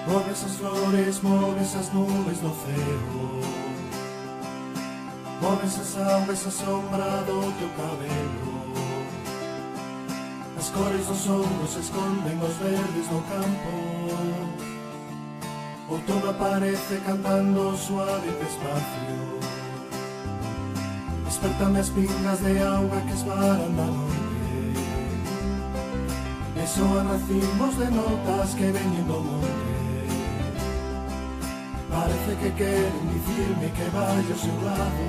Moves as flores, moves as nubes do ceo, moves as augas, a sombra do teu cabelo. As cores dos ombros esconden os verdes do campo. Outono aparece cantando suave e despacio. Despertan as pingas de auga que esvaran da noite, e soan racimos de notas que veñen do monte. Parece que queren dicirme que vai ao seu lado,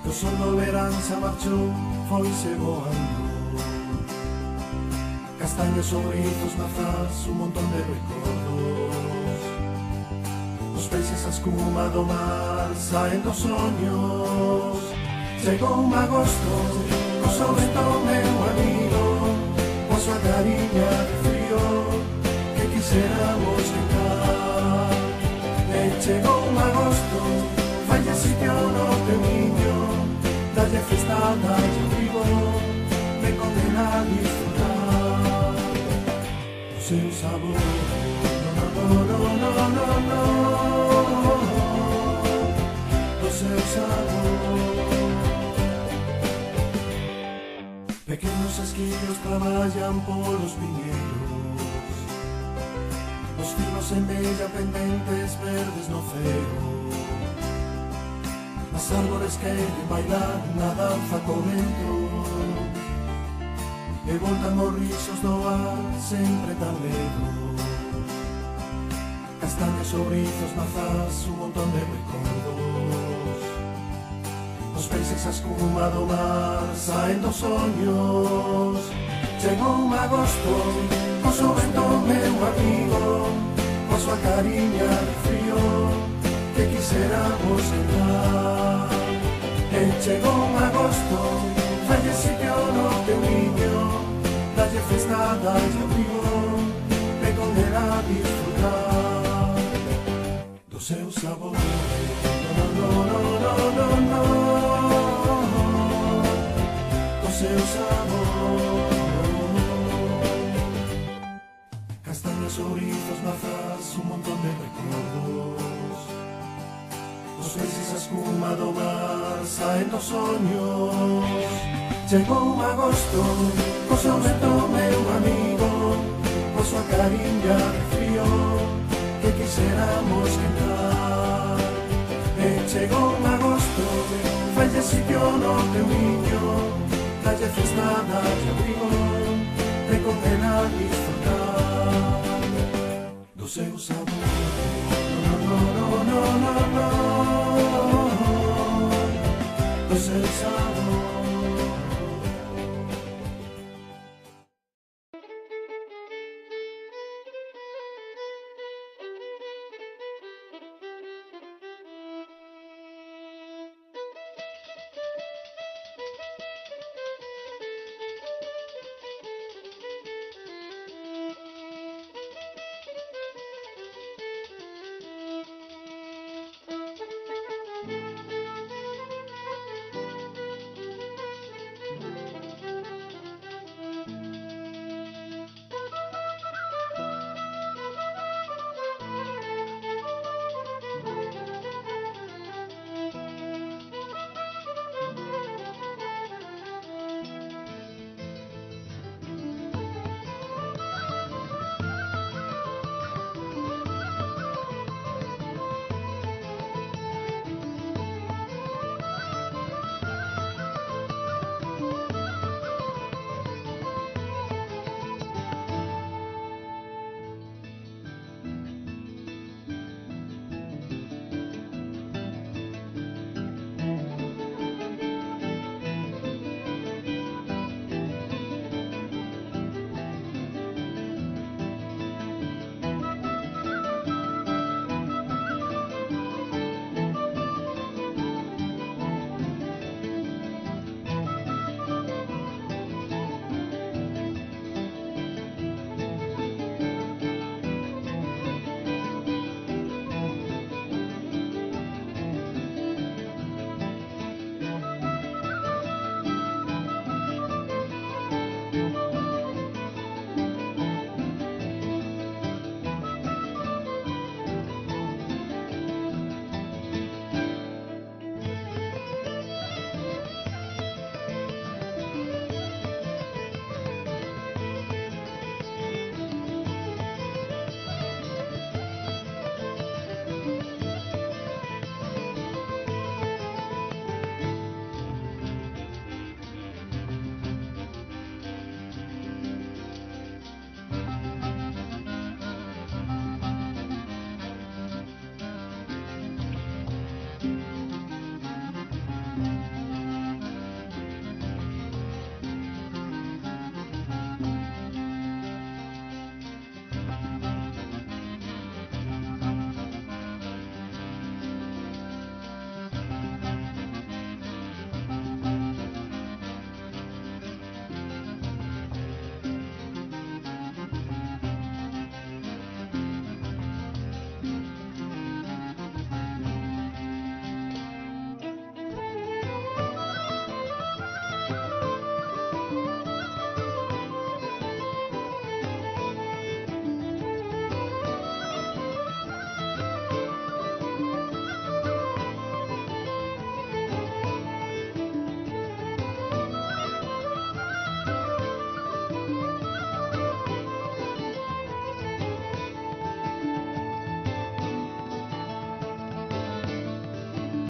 que o sol do verán se marchou, foise voando. Castaños, sobrizos, mazás, un montón de recordos. Os peixes a escuma do mar saen dos soños. Chegou un agosto, co sol vento meu amigo, coa súa cariña de frío, que quixéramos quitar. E chegou un agosto, falle sitio no teu niño, dalle festa, dalle vivo, me condena a disfrutar o seu sabor. No, no, no, no, no, o seu sabor. Pequenos esquillos traballan polos piñeiros, os finos semellan pendentes verdes no ceo. As árbores queren bailar na danza co vento, e voltan os risos do ar sempre tan ledos. Castañas, sobrizos, mazás, un montón de recordos. Os peixes a escuma do mar saen dos soños. Chegou un agosto, co seu vento meu amigo, coa súa cariña de frío, que quixéramos quedar. E chegou un agosto, falle sitio no teu niño, dalle festa, dalle abrigo, me condena a disfrutar do seu sabor. No, no, no, no, no, no, do seu sabor. Castañas, sobrizos, mazás, un montón de recordos. Os peixes a escuma do mar saen dos soños. Chegou un agosto, co seu vento meu amigo, coa súa cariña de frío, que quixéramos quedar. E chegou un agosto, falle sitio no teu niño, dalle festa, dalle abrigo, te condena a disfrutar do seu sabor. No, no, no, no, no, no, do seu sabor.